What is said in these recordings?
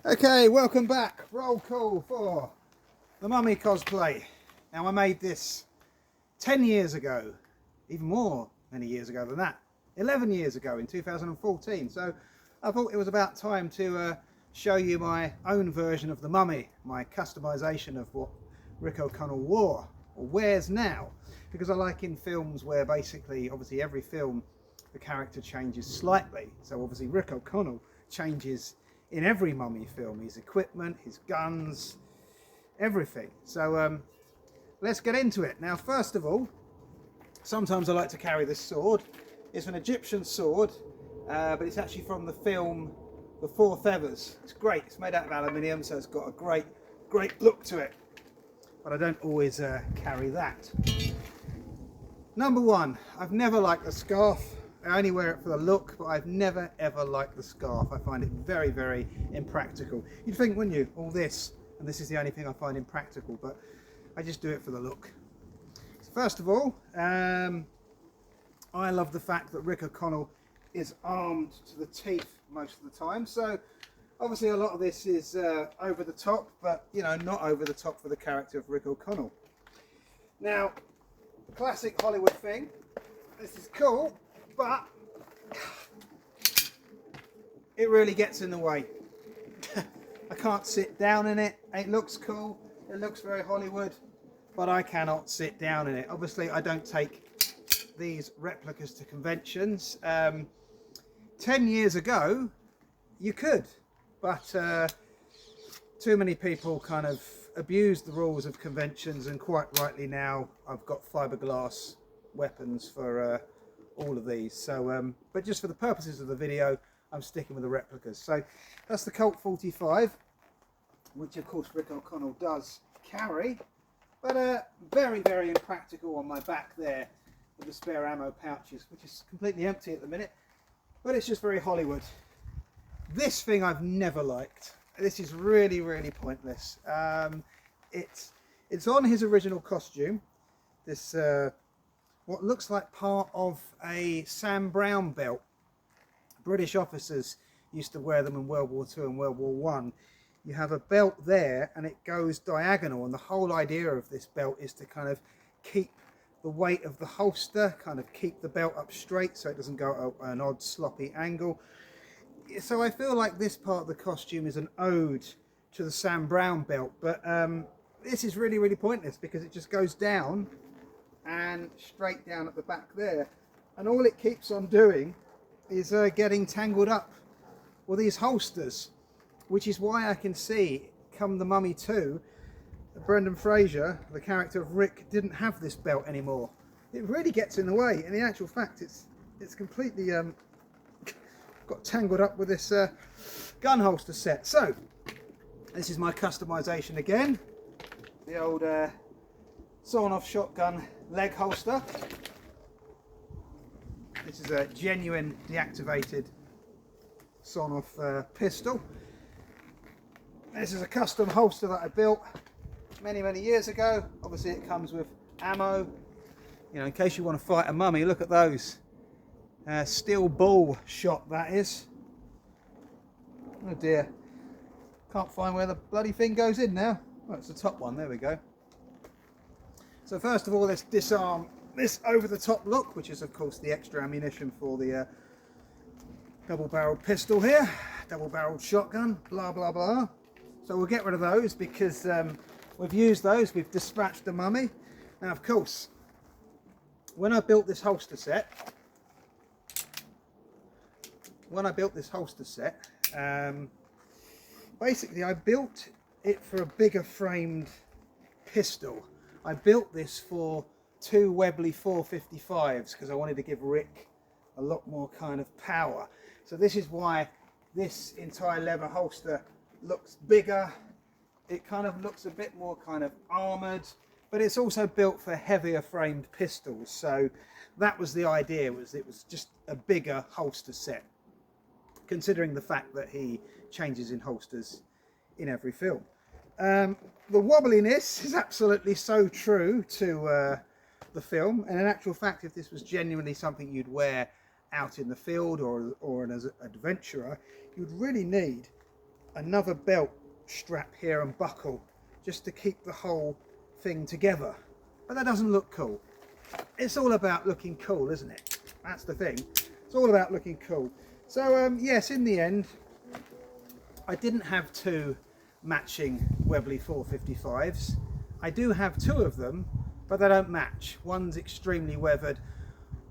Okay, welcome back. Roll call for the Mummy cosplay. Now I made this 10 years ago, even more many years ago than that, 11 years ago in 2014. So I thought it was about time to show you my own version of the Mummy, my customization of what Rick O'Connell wore or wears now, because I like in films where basically, obviously every film, the character changes slightly. So obviously Rick O'Connell changes in every Mummy film, his equipment, his guns, everything. So let's get into it. Now, first of all, sometimes I like to carry this sword. It's an Egyptian sword, but it's actually from the film The Four Feathers. It's great. It's made out of aluminium, so it's got a great look to it. But I don't always carry that. Number one, I've never liked the scarf. I only wear it for the look, but I've never ever liked the scarf. I find it very, very impractical. You'd think, wouldn't you, all this, and this is the only thing I find impractical, but I just do it for the look. So first of all, I love the fact that Rick O'Connell is armed to the teeth most of the time. So obviously a lot of this is over the top, but you know, not over the top for the character of Rick O'Connell. Now, classic Hollywood thing, this is cool, but it really gets in the way. I can't sit down in it. It looks cool, it looks very Hollywood, but I cannot sit down in it. Obviously I don't take these replicas to conventions. 10 years ago you could, but too many people kind of abuse the rules of conventions, and quite rightly now I've got fiberglass weapons for all of these. So but just for the purposes of the video, I'm sticking with the replicas. So that's the Colt 45, which of course Rick O'Connell does carry, but very, very impractical on my back there with the spare ammo pouches, which is completely empty at the minute, but it's just very Hollywood. This thing I've never liked. This is really, really pointless. It's on his original costume. This what looks like part of a Sam Brown belt. British officers used to wear them in World War II and World War One. You have a belt there and it goes diagonal, and the whole idea of this belt is to kind of keep the weight of the holster, kind of keep the belt up straight so it doesn't go at an odd sloppy angle. So I feel like this part of the costume is an ode to the Sam Brown belt, but this is really, really pointless because it just goes down and straight down at the back there, and all it keeps on doing is getting tangled up with these holsters, which is why I can see come the Mummy 2, Brendan Fraser, the character of Rick, didn't have this belt anymore. It really gets in the way. In the actual fact, it's completely got tangled up with this gun holster set. So this is my customization again, the old sawn-off shotgun leg holster. This is a genuine deactivated sawn-off pistol. This is a custom holster that I built many years ago. Obviously it comes with ammo, you know, in case you want to fight a mummy. Look at those. Steel ball shot, that is. Oh dear, can't find where the bloody thing goes in now. Oh, it's the top one, there we go. So first of all, let's disarm this over the top look, which is of course the extra ammunition for the double-barreled pistol here, double-barreled shotgun, blah blah blah. So we'll get rid of those because we've used those, we've dispatched the Mummy. Now of course, when I built this holster set, basically I built it for a bigger framed pistol. I built this for two Webley 455s because I wanted to give Rick a lot more kind of power. So this is why this entire leather holster looks bigger. It kind of looks a bit more kind of armoured, but it's also built for heavier framed pistols. So that was the idea, it was just a bigger holster set, considering the fact that he changes in holsters in every film. The wobbliness is absolutely so true to the film, and in actual fact, if this was genuinely something you'd wear out in the field or as an adventurer, you'd really need another belt strap here and buckle just to keep the whole thing together. But that doesn't look cool. It's all about looking cool, isn't it? That's the thing. It's all about looking cool. So yes, in the end, I didn't have two matching Webley 455s. I do have two of them, but they don't match. One's extremely weathered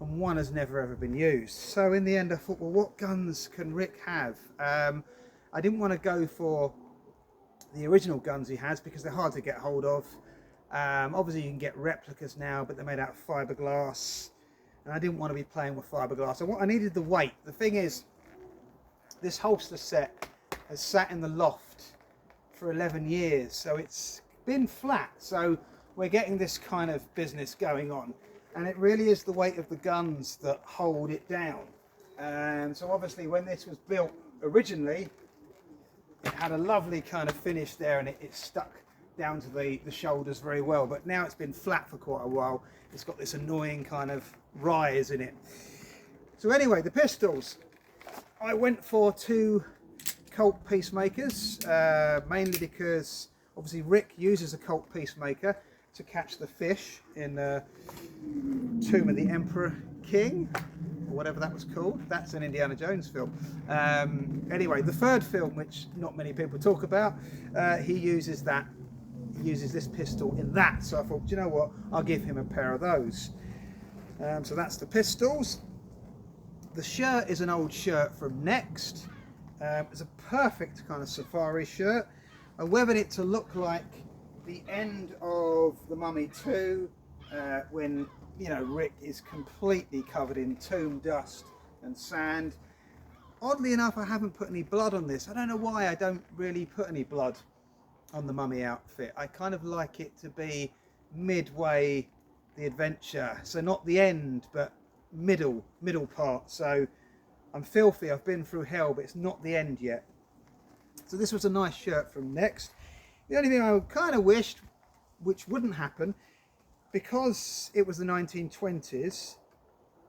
and one has never ever been used. So in the end I thought, well, what guns can Rick have? I didn't want to go for the original guns he has because they're hard to get hold of. Obviously you can get replicas now, but they're made out of fiberglass, and I didn't want to be playing with fiberglass. I needed the weight. The thing is, this holster set has sat in the loft for 11 years, so it's been flat. So we're getting this kind of business going on, and it really is the weight of the guns that hold it down. And so obviously when this was built originally, it had a lovely kind of finish there, and it stuck down to the shoulders very well. But now it's been flat for quite a while. It's got this annoying kind of rise in it. So anyway, the pistols. I went for two Colt Peacemakers, mainly because obviously Rick uses a Colt Peacemaker to catch the fish in Tomb of the Emperor King, or whatever that was called. That's an Indiana Jones film. Anyway, the third film, which not many people talk about, he uses that. He uses this pistol in that. So I thought, do you know what? I'll give him a pair of those. So that's the pistols. The shirt is an old shirt from Next. It's a perfect kind of safari shirt. I weathered it to look like the end of The Mummy 2, when, you know, Rick is completely covered in tomb dust and sand. Oddly enough, I haven't put any blood on this. I don't know why I don't really put any blood on the Mummy outfit. I kind of like it to be midway the adventure, so not the end, but middle part. So I'm filthy, I've been through hell, but it's not the end yet. So this was a nice shirt from Next. The only thing I kind of wished, which wouldn't happen, because it was the 1920s,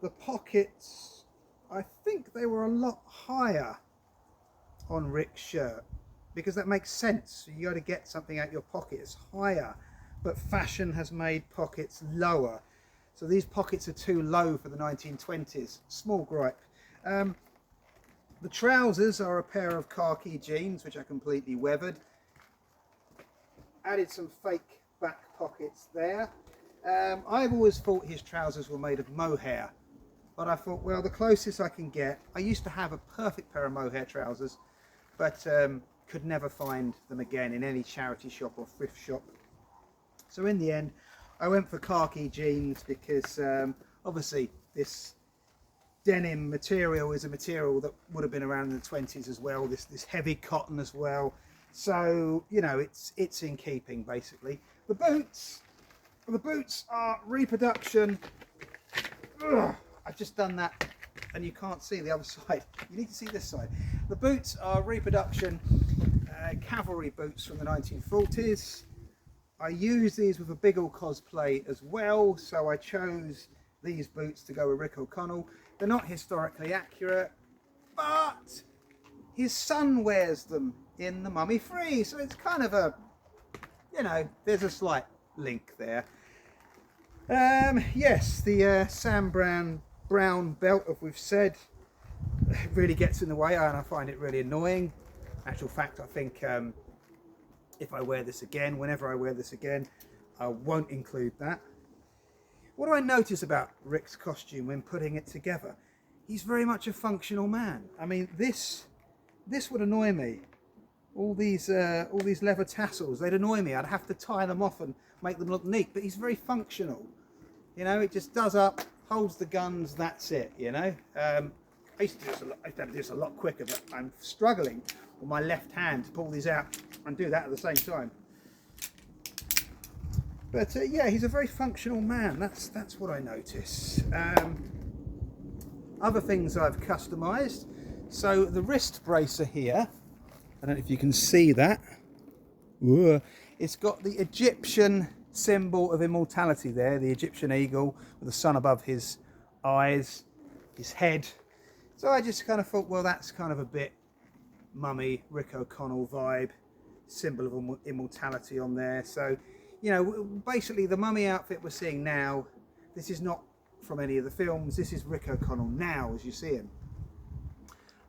the pockets, I think they were a lot higher on Rick's shirt, because that makes sense. You got to get something out your pocket, it's higher, but fashion has made pockets lower. So these pockets are too low for the 1920s. Small gripe. The trousers are a pair of khaki jeans, which I completely weathered. Added some fake back pockets there. I've always thought his trousers were made of mohair, but I thought, well, the closest I can get. I used to have a perfect pair of mohair trousers, but could never find them again in any charity shop or thrift shop. So in the end, I went for khaki jeans because obviously this denim material is a material that would have been around in the 20s as well. This heavy cotton as well. So, you know, it's in keeping basically. The boots are reproduction. Ugh, I've just done that and you can't see the other side. You need to see this side. The boots are reproduction cavalry boots from the 1940s. I use these with a big old cosplay as well, so I chose these boots to go with Rick O'Connell. They're not historically accurate, but his son wears them in The Mummy 3, so it's kind of a, you know, there's a slight link there. Yes, the Sam Brown belt, as we've said, really gets in the way, and I find it really annoying. Actual fact, I think if I wear this again, whenever I wear this again, I won't include that. What do I notice about Rick's costume when putting it together? He's very much a functional man. I mean, this would annoy me. All these leather tassels, they'd annoy me. I'd have to tie them off and make them look neat. But he's very functional. You know, it just does up, holds the guns, that's it, you know. I used to do this a lot quicker, but I'm struggling with my left hand to pull these out and do that at the same time. But yeah, he's a very functional man. That's what I notice. Other things I've customised. So the wrist bracer here, I don't know if you can see that. Ooh, it's got the Egyptian symbol of immortality there, the Egyptian eagle with the sun above his eyes, his head. So I just kind of thought, well, that's kind of a bit mummy, Rick O'Connell vibe, symbol of immortality on there. So, you know, basically the mummy outfit we're seeing now, this is not from any of the films. This is Rick O'Connell now as you see him.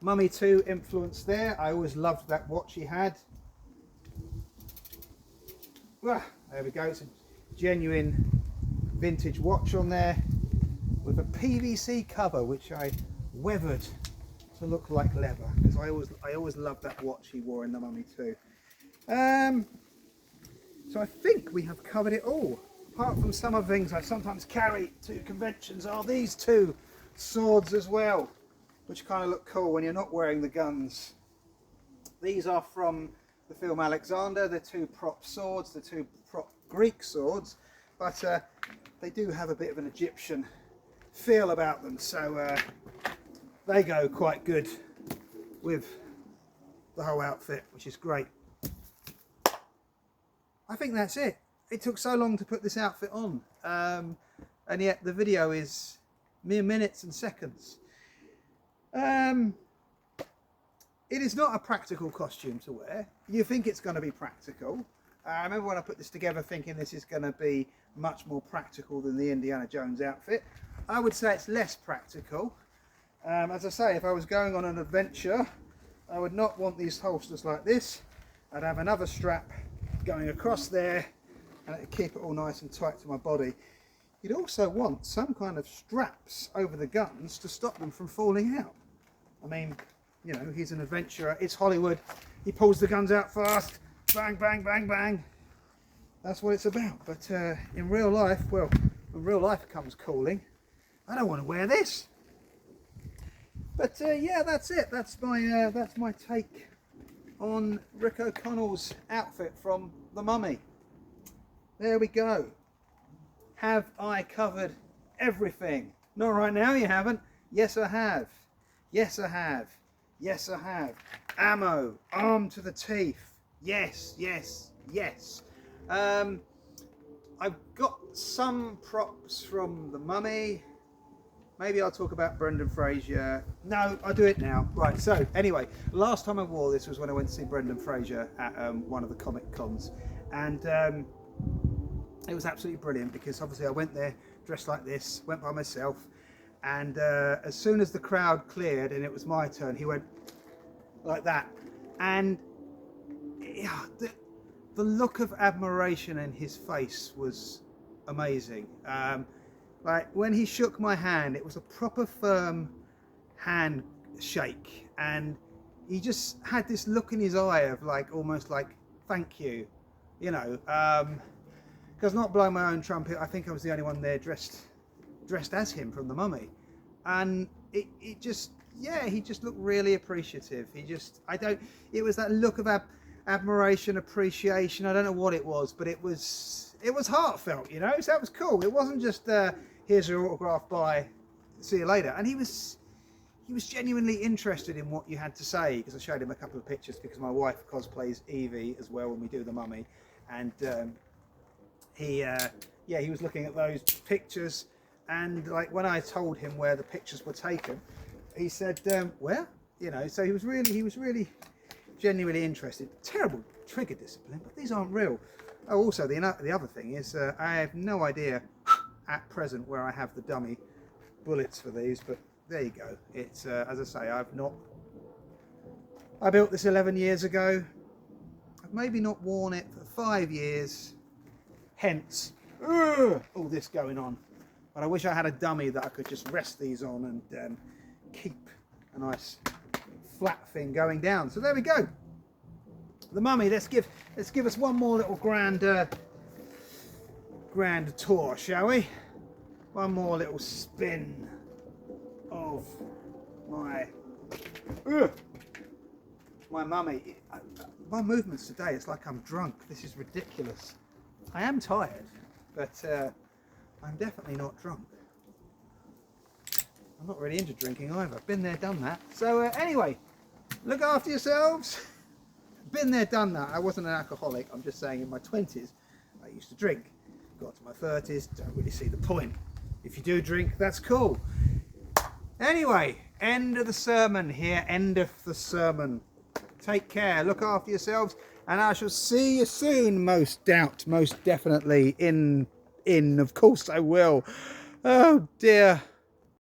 Mummy 2 influence there. I always loved that watch he had. There we go. It's a genuine vintage watch on there with a PVC cover which I weathered to look like leather, because I always loved that watch he wore in the Mummy 2. So I think we have covered it all. Apart from some of the things I sometimes carry to conventions are these two swords as well, which kind of look cool when you're not wearing the guns. These are from the film Alexander. They're two prop swords, they're two prop Greek swords, but they do have a bit of an Egyptian feel about them, so they go quite good with the whole outfit, which is great. I think that's it. It took so long to put this outfit on, and yet the video is mere minutes and seconds. It is not a practical costume to wear. You think it's going to be practical. I remember when I put this together thinking this is going to be much more practical than the Indiana Jones outfit. I would say it's less practical. As I say, if I was going on an adventure, I would not want these holsters like this. I'd have another strap going across there and it'd keep it all nice and tight to my body. You'd also want some kind of straps over the guns to stop them from falling out. I mean, you know, he's an adventurer, it's Hollywood, he pulls the guns out fast, bang, bang, bang, bang. That's what it's about. But in real life, well, when real life comes calling, I don't want to wear this. But yeah, that's it. That's my take on Rick O'Connell's outfit from The Mummy. There we go. Have I covered everything? Not right now, you haven't. Yes, I have. Yes, I have. Yes, I have. Ammo, armed to the teeth. Yes, yes, yes. I've got some props from The Mummy. Maybe I'll talk about Brendan Fraser. No, I'll do it now. Right, so anyway, last time I wore this was when I went to see Brendan Fraser at one of the Comic Cons. And it was absolutely brilliant because obviously I went there dressed like this, went by myself. And as soon as the crowd cleared and it was my turn, he went like that. And yeah, the look of admiration in his face was amazing. Like when he shook my hand, it was a proper firm handshake, and he just had this look in his eye of like almost like thank you, you know. Because not blowing my own trumpet, I think I was the only one there dressed as him from The Mummy, and it just, yeah, he just looked really appreciative. It was that look of admiration, appreciation. I don't know what it was, but it was heartfelt, you know. So that was cool. It wasn't just here's your autograph, bye, see you later. And he was genuinely interested in what you had to say, because I showed him a couple of pictures because my wife cosplays Evie as well when we do The Mummy, and he was looking at those pictures, and like when I told him where the pictures were taken, he said where, you know. So he was really genuinely interested. Terrible trigger discipline, but these aren't real. Oh, also the other thing is I have no idea at present where I have the dummy bullets for these, but there you go. It's as I say, I built this 11 years ago. I've maybe not worn it for 5 years, hence all this going on. But I wish I had a dummy that I could just rest these on and keep a nice flat thing going down. So there we go. The Mummy. Let's give us one more little grand tour, shall we? One more little spin of my Mummy. My movements today, it's like I'm drunk. This is ridiculous. I am tired, but I'm definitely not drunk. I'm not really into drinking either. Been there, done that. So anyway, look after yourselves. Been there, done that. I wasn't an alcoholic. I'm just saying in my 20s I used to drink. Got to my 30s, don't really see the point. If you do drink, that's cool. Anyway, end of the sermon here. End of the sermon. take care, look after yourselves, and I shall see you soon, most definitely, of course I will. Oh dear.